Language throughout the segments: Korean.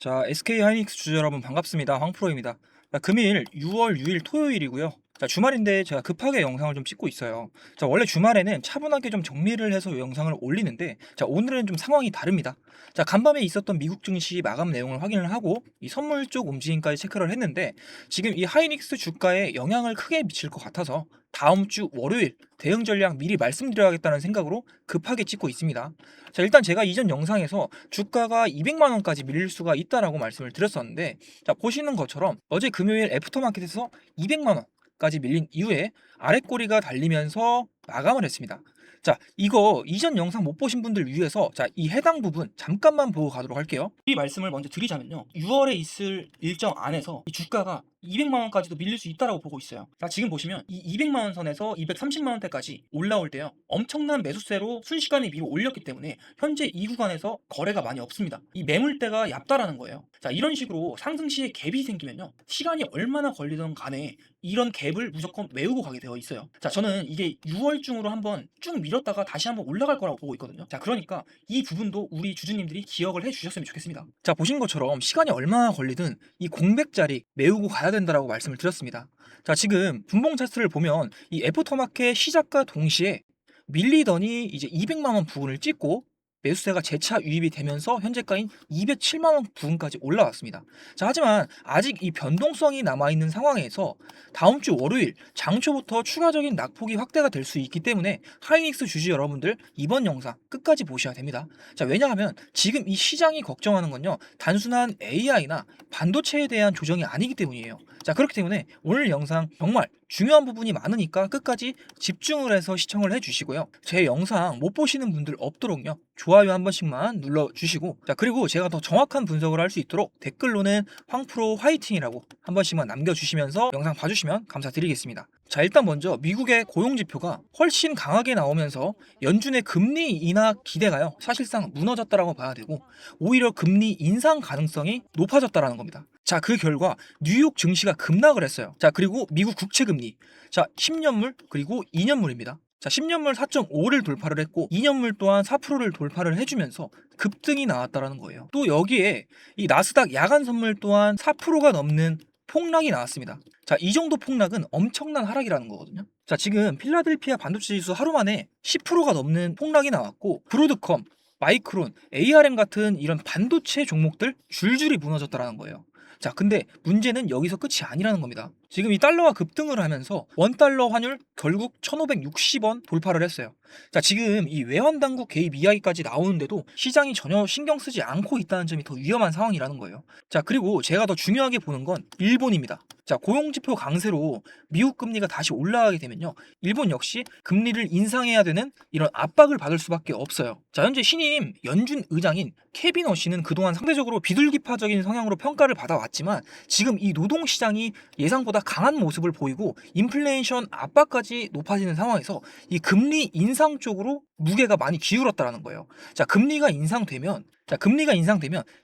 자, SK 하이닉스 주주 여러분 반갑습니다. 황프로입니다. 자, 금일 6월 6일 토요일이고요. 자, 주말인데 제가 급하게 영상을 좀 찍고 있어요. 자, 원래 주말에는 차분하게 좀 정리를 해서 영상을 올리는데, 자, 오늘은 좀 상황이 다릅니다. 자, 간밤에 있었던 미국 증시 마감 내용을 확인을 하고 이 선물 쪽 움직임까지 체크를 했는데, 지금 이 하이닉스 주가에 영향을 크게 미칠 것 같아서 다음 주 월요일 대응 전략 미리 말씀드려야겠다는 생각으로 급하게 찍고 있습니다. 자, 일단 제가 이전 영상에서 주가가 200만 원까지 밀릴 수가 있다라고 말씀을 드렸었는데, 자, 보시는 것처럼 어제 금요일 애프터마켓에서 200만 원까지 밀린 이후에 아랫꼬리가 달리면서 마감을 했습니다. 자, 이거 이전 영상 못 보신 분들 위해서 자, 이 해당 부분 잠깐만 보고 가도록 할게요. 이 말씀을 먼저 드리자면요, 6월에 있을 일정 안에서 이 주가가 200만 원까지도 밀릴 수 있다라고 보고 있어요. 자, 지금 보시면 이 200만 원 선에서 230만 원대까지 올라올 때요, 엄청난 매수세로 순식간에 밀어 올렸기 때문에 현재 이 구간에서 거래가 많이 없습니다. 이 매물대가 얕다라는 거예요. 자, 이런 식으로 상승 시에 갭이 생기면요, 시간이 얼마나 걸리든 간에 이런 갭을 무조건 메우고 가게 되어 있어요. 자, 저는 이게 6월 중으로 한번 쭉 밀었다가 다시 한번 올라갈 거라고 보고 있거든요. 자, 그러니까 이 부분도 우리 주주님들이 기억을 해 주셨으면 좋겠습니다. 자, 보신 것처럼 시간이 얼마나 걸리든 이 공백자리 메우고 가야 된다라고 말씀을 드렸습니다. 자, 지금 분봉 차트를 보면 이 애프터마켓 시작과 동시에 밀리더니 이제 200만 원 부분을 찍고 매수세가 재차 유입이 되면서 현재가인 207만 원 부근까지 올라왔습니다. 자, 하지만 아직 이 변동성이 남아있는 상황에서 다음 주 월요일 장초부터 추가적인 낙폭이 확대가 될 수 있기 때문에 하이닉스 주주 여러분들 이번 영상 끝까지 보셔야 됩니다. 자, 왜냐하면 지금 이 시장이 걱정하는 건요, 단순한 AI나 반도체에 대한 조정이 아니기 때문이에요. 자, 그렇기 때문에 오늘 영상 정말 중요한 부분이 많으니까 끝까지 집중을 해서 시청을 해주시고요. 제 영상 못 보시는 분들 없도록요, 좋아요 한 번씩만 눌러주시고, 자, 그리고 제가 더 정확한 분석을 할 수 있도록 댓글로는 황프로 화이팅이라고 한 번씩만 남겨주시면서 영상 봐주시면 감사드리겠습니다. 자, 일단 먼저 미국의 고용지표가 훨씬 강하게 나오면서 연준의 금리 인하 기대가요, 사실상 무너졌다라고 봐야 되고, 오히려 금리 인상 가능성이 높아졌다라는 겁니다. 자, 그 결과 뉴욕 증시가 급락을 했어요. 자, 그리고 미국 국채금리, 자, 10년물 그리고 2년물입니다. 자, 10년물 4.5를 돌파를 했고 2년물 또한 4%를 돌파를 해주면서 급등이 나왔다라는 거예요. 또 여기에 이 나스닥 야간 선물 또한 4%가 넘는 폭락이 나왔습니다. 자, 이 정도 폭락은 엄청난 하락이라는 거거든요. 자, 지금 필라델피아 반도체 지수 하루 만에 10%가 넘는 폭락이 나왔고, 브로드컴, 마이크론, ARM 같은 이런 반도체 종목들 줄줄이 무너졌다라는 거예요. 자, 근데 문제는 여기서 끝이 아니라는 겁니다. 지금 이 달러가 급등을 하면서 원달러 환율 결국 1560원 돌파를 했어요. 자, 지금 이 외환당국 개입 이야기까지 나오는데도 시장이 전혀 신경 쓰지 않고 있다는 점이 더 위험한 상황이라는 거예요. 자, 그리고 제가 더 중요하게 보는 건 일본입니다. 자, 고용지표 강세로 미국 금리가 다시 올라가게 되면요, 일본 역시 금리를 인상해야 되는 이런 압박을 받을 수밖에 없어요. 자, 현재 신임 연준 의장인 케빈 어시는 그동안 상대적으로 비둘기파적인 성향으로 평가를 받아왔지만, 지금 이 노동시장이 예상보다 강한 모습을 보이고 인플레이션 압박까지 높아지는 상황에서 이 금리 인상 쪽으로 무게가 많이 기울었다라는 거예요. 자, 금리가 인상되면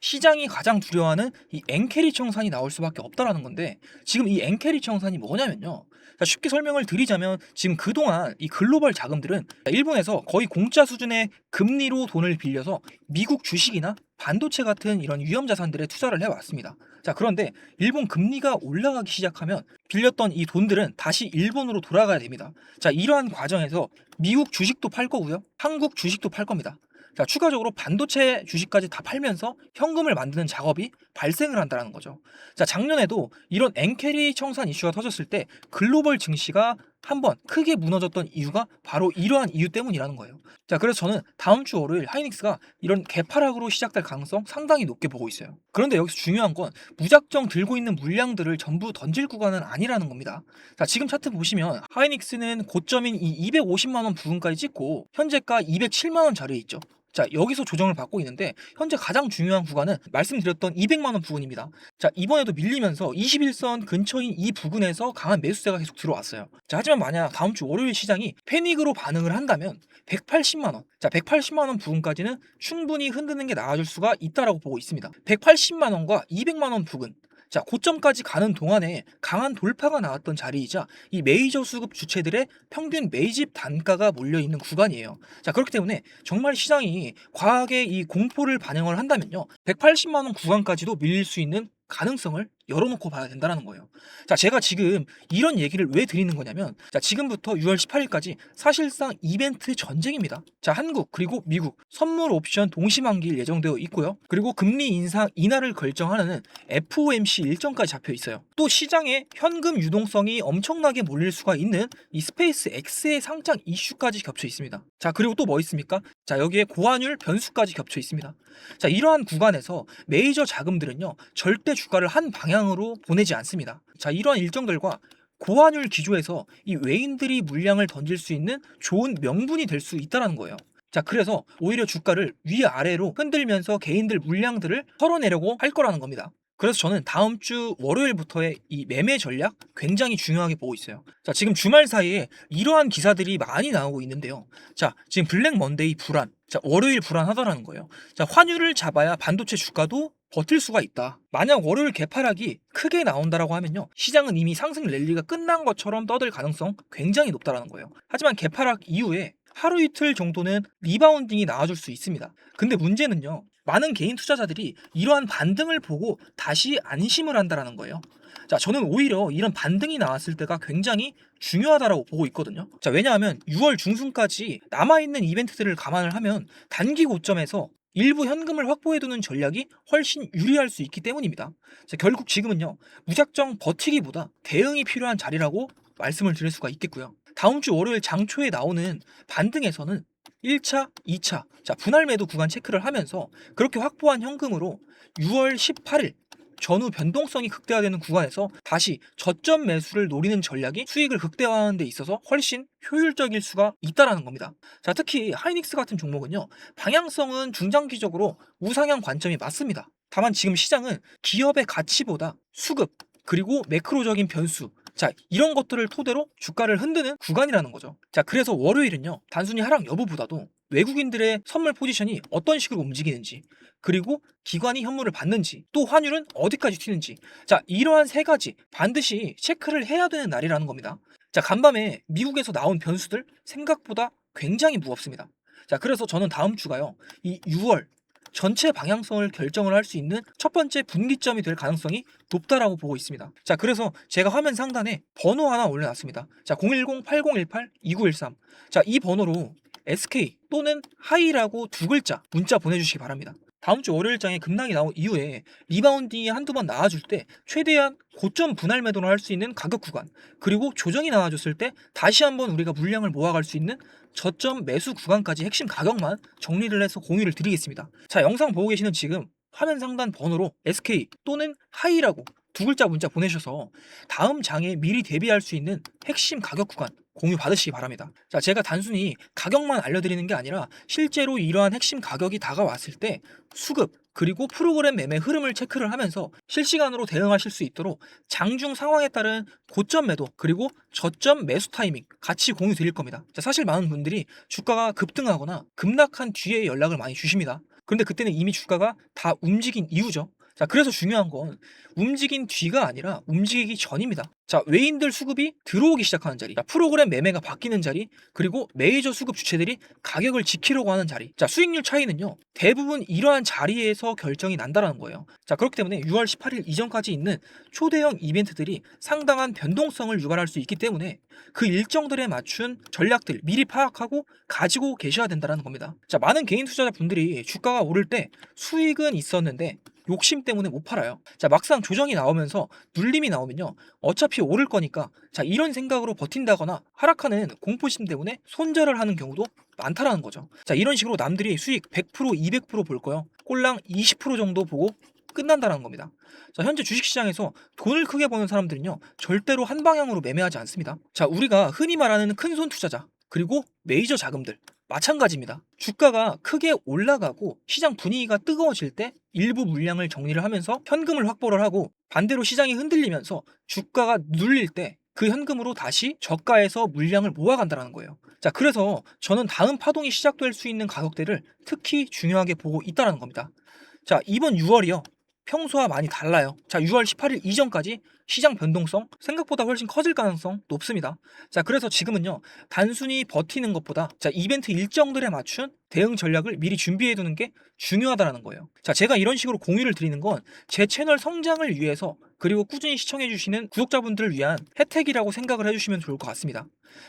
시장이 가장 두려워하는 이 엔캐리 청산이 나올 수밖에 없다라는 건데, 지금 이 엔캐리 청산이 뭐냐면요, 자, 쉽게 설명을 드리자면 지금 그동안 이 글로벌 자금들은 일본에서 거의 공짜 수준의 금리로 돈을 빌려서 미국 주식이나 반도체 같은 이런 위험 자산들에 투자를 해왔습니다. 자, 그런데 일본 금리가 올라가기 시작하면 빌렸던 이 돈들은 다시 일본으로 돌아가야 됩니다. 자, 이러한 과정에서 미국 주식도 팔 거고요, 한국 주식도 팔 겁니다. 자, 추가적으로 반도체 주식까지 다 팔면서 현금을 만드는 작업이 발생을 한다는 거죠. 자, 작년에도 이런 엔캐리 청산 이슈가 터졌을 때 글로벌 증시가 한번 크게 무너졌던 이유가 바로 이러한 이유 때문이라는 거예요. 자, 그래서 저는 다음 주 월요일 하이닉스가 이런 개파락으로 시작될 가능성 상당히 높게 보고 있어요. 그런데 여기서 중요한 건 무작정 들고 있는 물량들을 전부 던질 구간은 아니라는 겁니다. 자, 지금 차트 보시면 하이닉스는 고점인 이 250만 원 부근까지 찍고 현재가 207만 원 자리에 있죠. 자, 여기서 조정을 받고 있는데 현재 가장 중요한 구간은 말씀드렸던 200만 원 부근입니다. 자, 이번에도 밀리면서 21선 근처인 이 부근에서 강한 매수세가 계속 들어왔어요. 자, 하지만 만약 다음 주 월요일 시장이 패닉으로 반응을 한다면 180만 원, 자, 180만 원 부근까지는 충분히 흔드는 게 나아질 수가 있다라고 보고 있습니다. 180만 원과 200만 원 부근, 자, 고점까지 가는 동안에 강한 돌파가 나왔던 자리이자 이 메이저 수급 주체들의 평균 매집 단가가 몰려 있는 구간이에요. 자, 그렇기 때문에 정말 시장이 과하게 이 공포를 반영을 한다면요, 180만 원 구간까지도 밀릴 수 있는 가능성을 열어놓고 봐야 된다는 거예요. 자, 제가 지금 이런 얘기를 왜 드리는 거냐면, 자, 지금부터 6월 18일까지 사실상 이벤트 전쟁입니다. 자, 한국 그리고 미국 선물 옵션 동시 만기일 예정되어 있고요. 그리고 금리 인상 인하를 결정하는 FOMC 일정까지 잡혀 있어요. 또 시장에 현금 유동성이 엄청나게 몰릴 수가 있는 이 스페이스 X의 상장 이슈까지 겹쳐 있습니다. 자, 그리고 또 뭐 있습니까? 자, 여기에 고환율 변수까지 겹쳐 있습니다. 자, 이러한 구간에서 메이저 자금들은요, 절대 주가를 한 방향으로 보내지 않습니다. 자, 이러한 일정들과 고환율 기조에서 이 외인들이 물량을 던질 수 있는 좋은 명분이 될 수 있다는 거예요. 자, 그래서 오히려 주가를 위아래로 흔들면서 개인들 물량들을 털어내려고 할 거라는 겁니다. 그래서 저는 다음 주 월요일부터의 이 매매 전략 굉장히 중요하게 보고 있어요. 자, 지금 주말 사이에 이러한 기사들이 많이 나오고 있는데요. 자, 지금 블랙 먼데이 불안. 자, 월요일 불안하다라는 거예요. 자, 환율을 잡아야 반도체 주가도 버틸 수가 있다. 만약 월요일 개파락이 크게 나온다라고 하면요, 시장은 이미 상승 랠리가 끝난 것처럼 떠들 가능성 굉장히 높다라는 거예요. 하지만 개파락 이후에 하루 이틀 정도는 리바운딩이 나와줄 수 있습니다. 근데 문제는요, 많은 개인 투자자들이 이러한 반등을 보고 다시 안심을 한다라는 거예요. 자, 저는 오히려 이런 반등이 나왔을 때가 굉장히 중요하다라고 보고 있거든요. 자, 왜냐하면 6월 중순까지 남아있는 이벤트들을 감안을 하면 단기 고점에서 일부 현금을 확보해두는 전략이 훨씬 유리할 수 있기 때문입니다. 자, 결국 지금은요, 무작정 버티기보다 대응이 필요한 자리라고 말씀을 드릴 수가 있겠고요. 다음 주 월요일 장초에 나오는 반등에서는 1차, 2차, 자, 분할 매도 구간 체크를 하면서 그렇게 확보한 현금으로 6월 18일 전후 변동성이 극대화되는 구간에서 다시 저점 매수를 노리는 전략이 수익을 극대화하는 데 있어서 훨씬 효율적일 수가 있다라는 겁니다. 자, 특히 하이닉스 같은 종목은요, 방향성은 중장기적으로 우상향 관점이 맞습니다. 다만 지금 시장은 기업의 가치보다 수급 그리고 매크로적인 변수, 자, 이런 것들을 토대로 주가를 흔드는 구간이라는 거죠. 자, 그래서 월요일은요, 단순히 하락 여부보다도 외국인들의 선물 포지션이 어떤 식으로 움직이는지, 그리고 기관이 현물을 받는지, 또 환율은 어디까지 튀는지, 자, 이러한 세 가지 반드시 체크를 해야 되는 날이라는 겁니다. 자, 간밤에 미국에서 나온 변수들 생각보다 굉장히 무겁습니다. 자, 그래서 저는 다음 주가요, 이 6월 전체 방향성을 결정을 할 수 있는 첫 번째 분기점이 될 가능성이 높다라고 보고 있습니다. 자, 그래서 제가 화면 상단에 번호 하나 올려놨습니다. 자, 010-8018-2913. 자, 이 번호로 SK 또는 하이라고 두 글자 문자 보내주시기 바랍니다. 다음 주 월요일장에 급락이 나온 이후에 리바운딩이 한두 번 나와줄 때 최대한 고점 분할 매도를 할 수 있는 가격 구간, 그리고 조정이 나와줬을 때 다시 한번 우리가 물량을 모아갈 수 있는 저점 매수 구간까지 핵심 가격만 정리를 해서 공유를 드리겠습니다. 자, 영상 보고 계시는 지금 화면 상단 번호로 SK 또는 하이라고 두 글자 문자 보내셔서 다음 장에 미리 대비할 수 있는 핵심 가격 구간 공유 받으시기 바랍니다. 자, 제가 단순히 가격만 알려드리는 게 아니라 실제로 이러한 핵심 가격이 다가왔을 때 수급 그리고 프로그램 매매 흐름을 체크를 하면서 실시간으로 대응하실 수 있도록 장중 상황에 따른 고점 매도 그리고 저점 매수 타이밍 같이 공유 드릴 겁니다. 자, 사실 많은 분들이 주가가 급등하거나 급락한 뒤에 연락을 많이 주십니다. 그런데 그때는 이미 주가가 다 움직인 이후죠. 자, 그래서 중요한 건 움직인 뒤가 아니라 움직이기 전입니다. 자, 외인들 수급이 들어오기 시작하는 자리, 자, 프로그램 매매가 바뀌는 자리, 그리고 메이저 수급 주체들이 가격을 지키려고 하는 자리. 자, 수익률 차이는요, 대부분 이러한 자리에서 결정이 난다라는 거예요. 자, 그렇기 때문에 6월 18일 이전까지 있는 초대형 이벤트들이 상당한 변동성을 유발할 수 있기 때문에 그 일정들에 맞춘 전략들 미리 파악하고 가지고 계셔야 된다는 겁니다. 자, 많은 개인 투자자분들이 주가가 오를 때 수익은 있었는데 욕심 때문에 못 팔아요. 자, 막상 조정이 나오면서 눌림이 나오면요, 어차피 오를 거니까, 자, 이런 생각으로 버틴다거나 하락하는 공포심 때문에 손절을 하는 경우도 많다라는 거죠. 자, 이런 식으로 남들이 수익 100%, 200% 볼 거요, 꼴랑 20% 정도 보고 끝난다는 겁니다. 자, 현재 주식시장에서 돈을 크게 버는 사람들은요, 절대로 한 방향으로 매매하지 않습니다. 자, 우리가 흔히 말하는 큰손 투자자 그리고 메이저 자금들 마찬가지입니다. 주가가 크게 올라가고 시장 분위기가 뜨거워질 때 일부 물량을 정리를 하면서 현금을 확보를 하고, 반대로 시장이 흔들리면서 주가가 눌릴 때 그 현금으로 다시 저가에서 물량을 모아간다는 거예요. 자, 그래서 저는 다음 파동이 시작될 수 있는 가격대를 특히 중요하게 보고 있다는 겁니다. 자, 이번 6월이요, 평소와 많이 달라요. 자, 6월 18일 이전까지 시장 변동성 생각보다 훨씬 커질 가능성 높습니다. 자, 그래서 지금은요, 단순히 버티는 것보다 자, 이벤트 일정들에 맞춘 대응 전략을 미리 준비해 두는 게 중요하다는 거예요. 자, 제가 이런 식으로 공유를 드리는 건 제 채널 성장을 위해서, 그리고 꾸준히 시청해 주시는 구독자분들을 위한 혜택이라고 생각을 해 주시면 좋을 것 같습니다.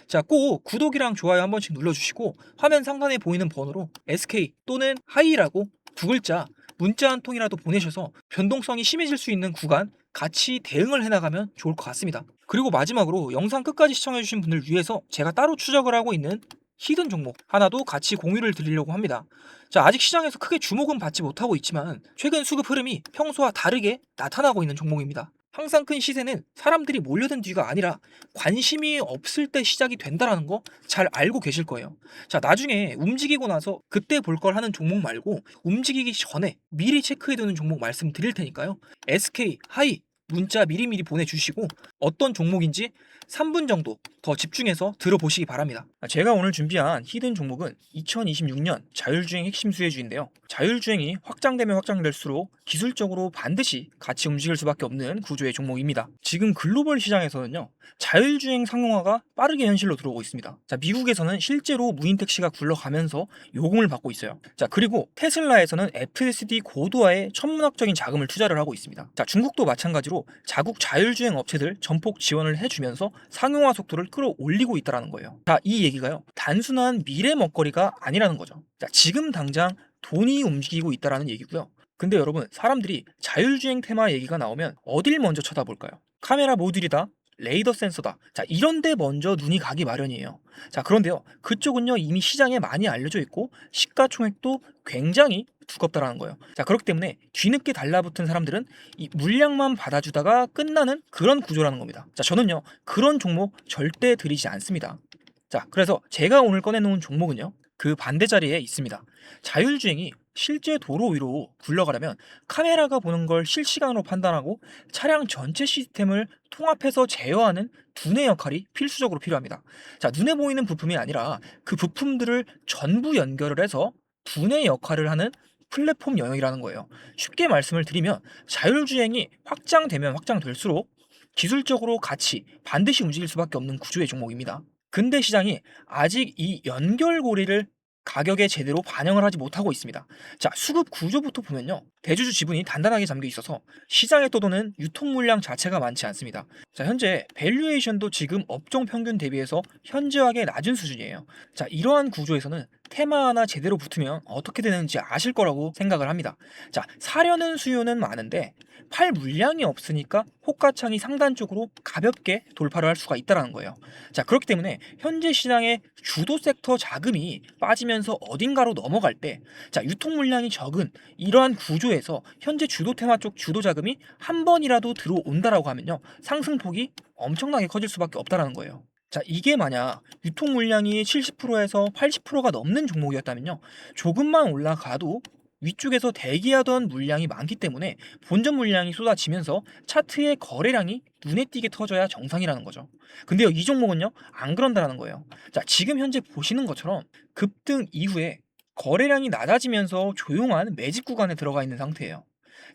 자, 꼭 구독이랑 좋아요 한 번씩 눌러 주시고, 화면 상단에 보이는 번호로 SK 또는 하이라고 두 글자 문자 한 통이라도 보내셔서 변동성이 심해질 수 있는 구간 같이 대응을 해나가면 좋을 것 같습니다. 그리고 마지막으로 영상 끝까지 시청해주신 분들 위해서 제가 따로 추적을 하고 있는 히든 종목 하나도 같이 공유를 드리려고 합니다. 자, 아직 시장에서 크게 주목은 받지 못하고 있지만 최근 수급 흐름이 평소와 다르게 나타나고 있는 종목입니다. 항상 큰 시세는 사람들이 몰려든 뒤가 아니라 관심이 없을 때 시작이 된다라는 거 잘 알고 계실 거예요. 자, 나중에 움직이고 나서 그때 볼 걸 하는 종목 말고 움직이기 전에 미리 체크해두는 종목 말씀드릴 테니까요. SK, 하이 문자 미리미리 보내주시고 어떤 종목인지 3분 정도 더 집중해서 들어보시기 바랍니다. 제가 오늘 준비한 히든 종목은 2026년 자율주행 핵심 수혜주인데요. 자율주행이 확장되면 확장될수록 기술적으로 반드시 같이 움직일 수밖에 없는 구조의 종목입니다. 지금 글로벌 시장에서는요, 자율주행 상용화가 빠르게 현실로 들어오고 있습니다. 자, 미국에서는 실제로 무인 택시가 굴러가면서 요금을 받고 있어요. 자, 그리고 테슬라에서는 FSD 고도화에 천문학적인 자금을 투자를 하고 있습니다. 자, 중국도 마찬가지로 자국 자율주행 업체들 전폭 지원을 해주면서 상용화 속도를 끌어올리고 있다는 거예요. 자, 이 얘기가요, 단순한 미래 먹거리가 아니라는 거죠. 자, 지금 당장 돈이 움직이고 있다는 얘기고요. 근데 여러분, 사람들이 자율주행 테마 얘기가 나오면 어딜 먼저 쳐다볼까요? 카메라 모듈이다, 레이더 센서다. 자, 이런데 먼저 눈이 가기 마련이에요. 자, 그런데요, 그쪽은요 이미 시장에 많이 알려져 있고 시가총액도 굉장히 두껍다라는 거예요. 자, 그렇기 때문에 뒤늦게 달라붙은 사람들은 이 물량만 받아주다가 끝나는 그런 구조라는 겁니다. 자, 저는요 그런 종목 절대 들이지 않습니다. 자, 그래서 제가 오늘 꺼내놓은 종목은요, 그 반대 자리에 있습니다. 자율주행이 실제 도로 위로 굴러가려면 카메라가 보는 걸 실시간으로 판단하고 차량 전체 시스템을 통합해서 제어하는 두뇌 역할이 필수적으로 필요합니다. 자, 눈에 보이는 부품이 아니라 그 부품들을 전부 연결을 해서 두뇌 역할을 하는 플랫폼 영역이라는 거예요. 쉽게 말씀을 드리면 자율주행이 확장되면 확장될수록 기술적으로 같이 반드시 움직일 수밖에 없는 구조의 종목입니다. 근데 시장이 아직 이 연결고리를 가격에 제대로 반영을 하지 못하고 있습니다. 자, 수급 구조부터 보면요, 대주주 지분이 단단하게 잠겨 있어서 시장에 떠도는 유통 물량 자체가 많지 않습니다. 자, 현재 밸류에이션도 지금 업종 평균 대비해서 현저하게 낮은 수준이에요. 자, 이러한 구조에서는 테마 하나 제대로 붙으면 어떻게 되는지 아실 거라고 생각을 합니다. 자, 사려는 수요는 많은데 팔 물량이 없으니까 호가창이 상단 쪽으로 가볍게 돌파를 할 수가 있다는 거예요. 자, 그렇기 때문에 현재 시장의 주도 섹터 자금이 빠지면서 어딘가로 넘어갈 때, 자, 유통 물량이 적은 이러한 구조에서 현재 주도 테마 쪽 주도 자금이 한 번이라도 들어온다라고 하면요, 상승폭이 엄청나게 커질 수밖에 없다라는 거예요. 자, 이게 만약 유통 물량이 70%에서 80%가 넘는 종목이었다면요, 조금만 올라가도 위쪽에서 대기하던 물량이 많기 때문에 본전 물량이 쏟아지면서 차트의 거래량이 눈에 띄게 터져야 정상이라는 거죠. 근데요, 이 종목은요 안 그런다라는 거예요. 자, 지금 현재 보시는 것처럼 급등 이후에 거래량이 낮아지면서 조용한 매집 구간에 들어가 있는 상태예요.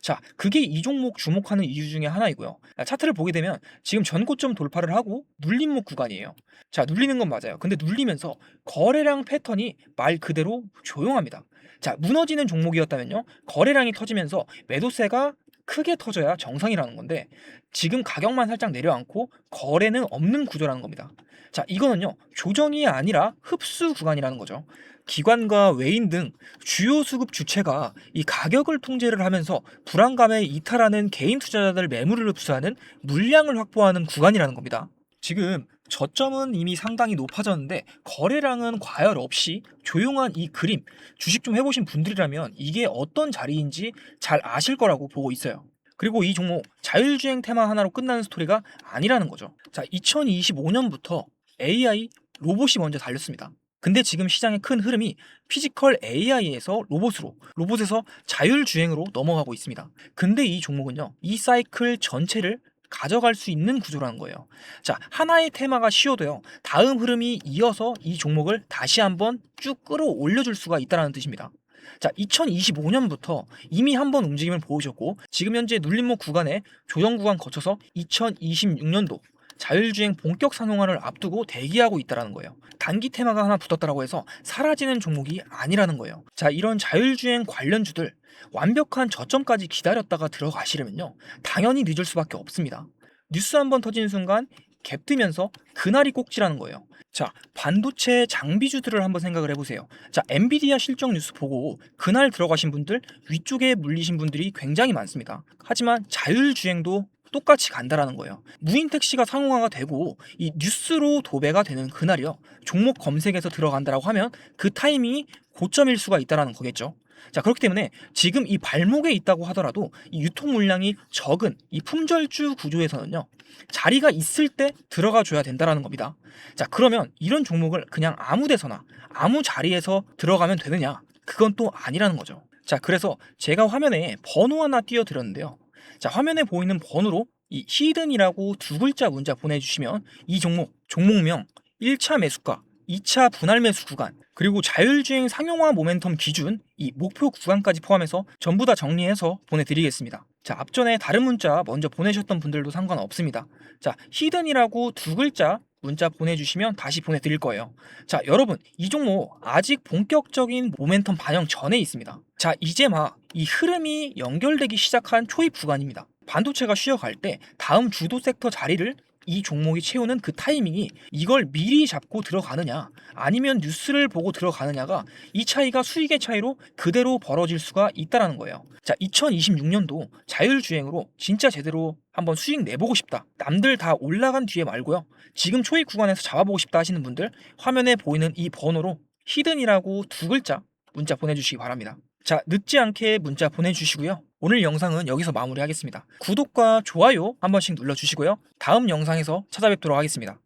자, 그게 이 종목 주목하는 이유 중에 하나이고요. 자, 차트를 보게 되면 지금 전고점 돌파를 하고 눌림목 구간이에요. 자, 눌리는 건 맞아요. 근데 눌리면서 거래량 패턴이 말 그대로 조용합니다. 자, 무너지는 종목이었다면요, 거래량이 터지면서 매도세가 크게 터져야 정상이라는 건데 지금 가격만 살짝 내려앉고 거래는 없는 구조라는 겁니다. 자, 이거는요 조정이 아니라 흡수 구간이라는 거죠. 기관과 외인 등 주요 수급 주체가 이 가격을 통제를 하면서 불안감에 이탈하는 개인 투자자들 매물을 흡수하는 물량을 확보하는 구간이라는 겁니다. 지금 저점은 이미 상당히 높아졌는데 거래량은 과열 없이 조용한 이 그림, 주식 좀 해보신 분들이라면 이게 어떤 자리인지 잘 아실 거라고 보고 있어요. 그리고 이 종목 자율주행 테마 하나로 끝나는 스토리가 아니라는 거죠. 자, 2025년부터 AI 로봇이 먼저 달렸습니다. 근데 지금 시장의 큰 흐름이 피지컬 AI에서 로봇으로, 로봇에서 자율주행으로 넘어가고 있습니다. 근데 이 종목은요, 이 사이클 전체를 가져갈 수 있는 구조라는 거예요. 자, 하나의 테마가 쉬어도요, 다음 흐름이 이어서 이 종목을 다시 한번 쭉 끌어올려줄 수가 있다는 뜻입니다. 자, 2025년부터 이미 한번 움직임을 보여줬고 지금 현재 눌림목 구간에 조정 구간 거쳐서 2026년도 자율주행 본격 상용화를 앞두고 대기하고 있다는 거예요. 단기 테마가 하나 붙었다고 해서 사라지는 종목이 아니라는 거예요. 자, 이런 자율주행 관련주들 완벽한 저점까지 기다렸다가 들어가시려면요, 당연히 늦을 수밖에 없습니다. 뉴스 한번 터지는 순간 갭 뜨면서 그날이 꼭지라는 거예요. 자, 반도체 장비주들을 한번 생각을 해보세요. 자, 엔비디아 실적 뉴스 보고 그날 들어가신 분들, 위쪽에 물리신 분들이 굉장히 많습니다. 하지만 자율주행도 똑같이 간다라는 거예요. 무인 택시가 상용화가 되고 이 뉴스로 도배가 되는 그날이요, 종목 검색에서 들어간다라고 하면 그 타이밍이 고점일 수가 있다라는 거겠죠. 자, 그렇기 때문에 지금 이 발목에 있다고 하더라도 이 유통 물량이 적은 이 품절주 구조에서는요, 자리가 있을 때 들어가 줘야 된다라는 겁니다. 자, 그러면 이런 종목을 그냥 아무 데서나 아무 자리에서 들어가면 되느냐? 그건 또 아니라는 거죠. 자, 그래서 제가 화면에 번호 하나 띄워드렸는데요. 자, 화면에 보이는 번호로 이 히든이라고 두 글자 문자 보내주시면 이 종목명, 1차 매수가, 2차 분할 매수 구간, 그리고 자율주행 상용화 모멘텀 기준 이 목표 구간까지 포함해서 전부 다 정리해서 보내드리겠습니다. 자, 앞전에 다른 문자 먼저 보내셨던 분들도 상관없습니다. 자, 히든이라고 두 글자 문자 보내주시면 다시 보내드릴 거예요. 자, 여러분, 이 종목 아직 본격적인 모멘텀 반영 전에 있습니다. 자, 이제 막 이 흐름이 연결되기 시작한 초입 구간입니다. 반도체가 쉬어갈 때 다음 주도 섹터 자리를 이 종목이 채우는 그 타이밍이, 이걸 미리 잡고 들어가느냐 아니면 뉴스를 보고 들어가느냐가 이 차이가 수익의 차이로 그대로 벌어질 수가 있다는 거예요. 자, 2026년도 자율주행으로 진짜 제대로 한번 수익 내보고 싶다, 남들 다 올라간 뒤에 말고요, 지금 초입 구간에서 잡아보고 싶다 하시는 분들, 화면에 보이는 이 번호로 히든이라고 두 글자 문자 보내주시기 바랍니다. 자, 늦지 않게 문자 보내주시고요. 오늘 영상은 여기서 마무리하겠습니다. 구독과 좋아요 한 번씩 눌러주시고요. 다음 영상에서 찾아뵙도록 하겠습니다.